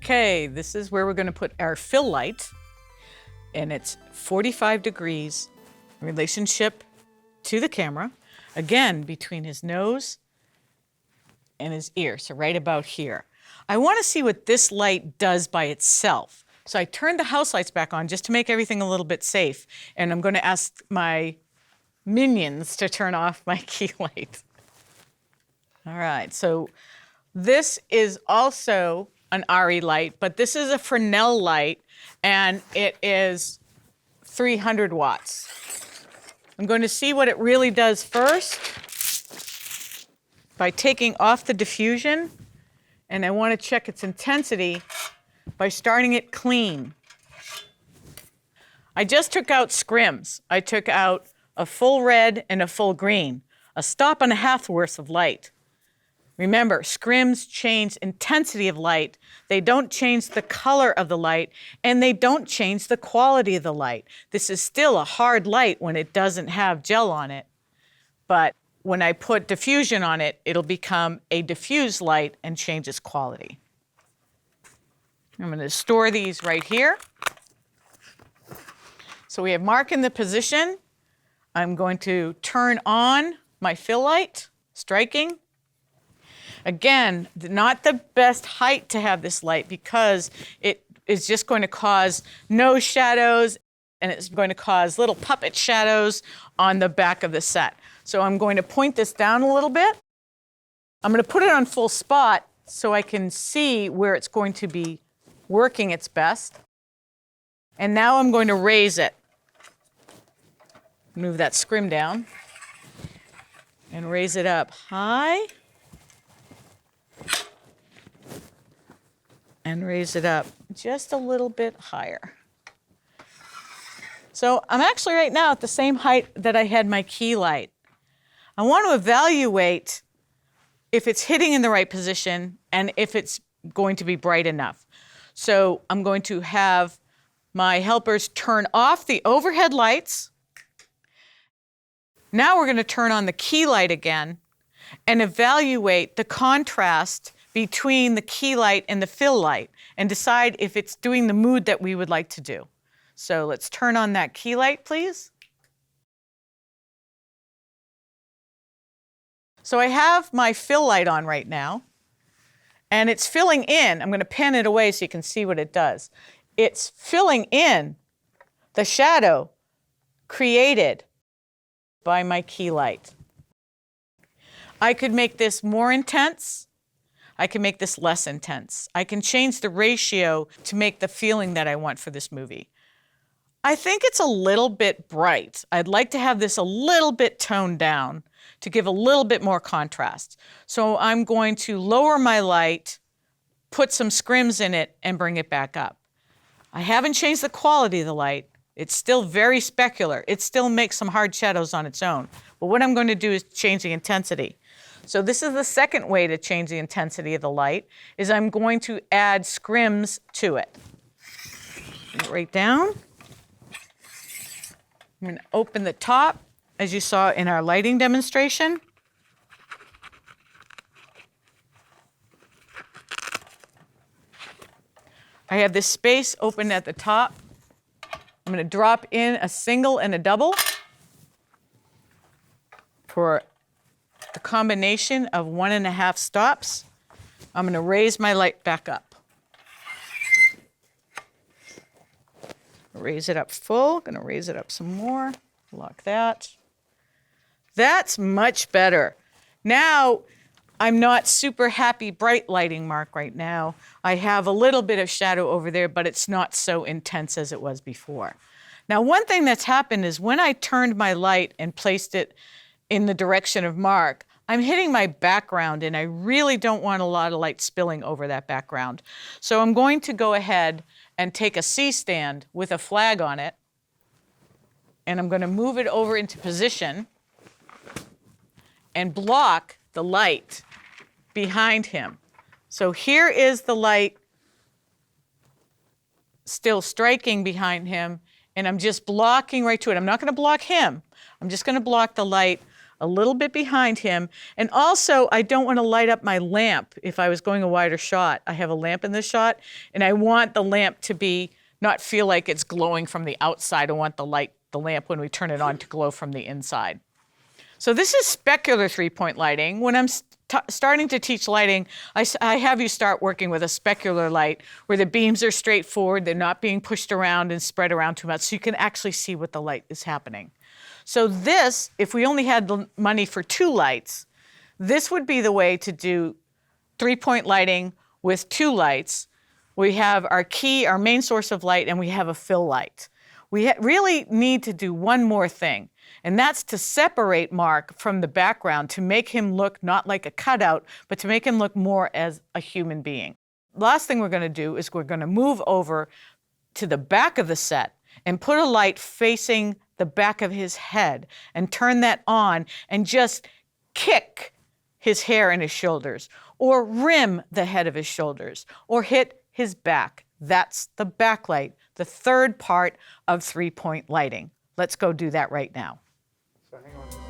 Okay, this is where we're going to put our fill light, and it's 45 degrees relationship to the camera, again, between his nose and his ear, so right about here. I want to see what this light does by itself. So I turned the house lights back on just to make everything a little bit safe, and I'm going to ask my minions to turn off my key light. All right, so this is also an RE light, but this is a Fresnel light, and it is 300 watts. I'm going to see what it really does first by taking off the diffusion, and I want to check its intensity by starting it clean. I just took out scrims. I took out a full red and a full green, a stop and a half worth of light. Remember, scrims change intensity of light. They don't change the color of the light, and they don't change the quality of the light. This is still a hard light when it doesn't have gel on it, but when I put diffusion on it, it'll become a diffused light and change its quality. I'm going to store these right here. So we have Mark in the position. I'm going to turn on my fill light, striking. Again, not the best height to have this light because it is just going to cause no shadows, and it's going to cause little puppet shadows on the back of the set. So I'm going to point this down a little bit. I'm going to put it on full spot so I can see where it's going to be working its best. And now I'm going to raise it. Move that scrim down and raise it up high. And raise it up just a little bit higher. So I'm actually right now at the same height that I had my key light. I want to evaluate if it's hitting in the right position and if it's going to be bright enough. So I'm going to have my helpers turn off the overhead lights. Now we're going to turn on the key light again and evaluate the contrast between the key light and the fill light and decide if it's doing the mood that we would like to do. So let's turn on that key light, please. So I have my fill light on right now, and it's filling in. I'm going to pan it away so you can see what it does. It's filling in the shadow created by my key light. I could make this more intense. I can make this less intense. I can change the ratio to make the feeling that I want for this movie. I think it's a little bit bright. I'd like to have this a little bit toned down to give a little bit more contrast. So I'm going to lower my light, put some scrims in it, and bring it back up. I haven't changed the quality of the light. It's still very specular. It still makes some hard shadows on its own. But what I'm going to do is change the intensity. So this is the second way to change the intensity of the light, is I'm going to add scrims to it. Right down. I'm going to open the top, as you saw in our lighting demonstration. I have this space open at the top. I'm going to drop in a single and a double for a combination of 1.5 stops. I'm going to raise my light back up. Raise it up full. Going to raise it up some more. Lock that. That's much better. Now, I'm not super happy bright lighting Mark right now. I have a little bit of shadow over there, but it's not so intense as it was before. Now, one thing that's happened is when I turned my light and placed it in the direction of Mark, I'm hitting my background, and I really don't want a lot of light spilling over that background. So I'm going to go ahead and take a C-stand with a flag on it, and I'm going to move it over into position and block the light behind him. So here is the light still striking behind him, and I'm just blocking right to it. I'm not going to block him. I'm just going to block the light a little bit behind him. And also, I don't want to light up my lamp if I was going a wider shot. I have a lamp in this shot, and I want the lamp to be not feel like it's glowing from the outside. I want the lamp when we turn it on to glow from the inside. So this is specular three-point lighting. When I'm starting to teach lighting, I have you start working with a specular light where the beams are straightforward, they're not being pushed around and spread around too much, so you can actually see what the light is happening. So this, if we only had the money for 2 lights, this would be the way to do three-point lighting with 2 lights. We have our key, our main source of light, and we have a fill light. We really need to do one more thing, and that's to separate Mark from the background to make him look not like a cutout, but to make him look more as a human being. Last thing we're going to do is we're going to move over to the back of the set and put a light facing the back of his head and turn that on and just kick his hair and his shoulders, or rim the head of his shoulders, or hit his back. That's the backlight, the third part of three-point lighting. Let's go do that right now. So hang on.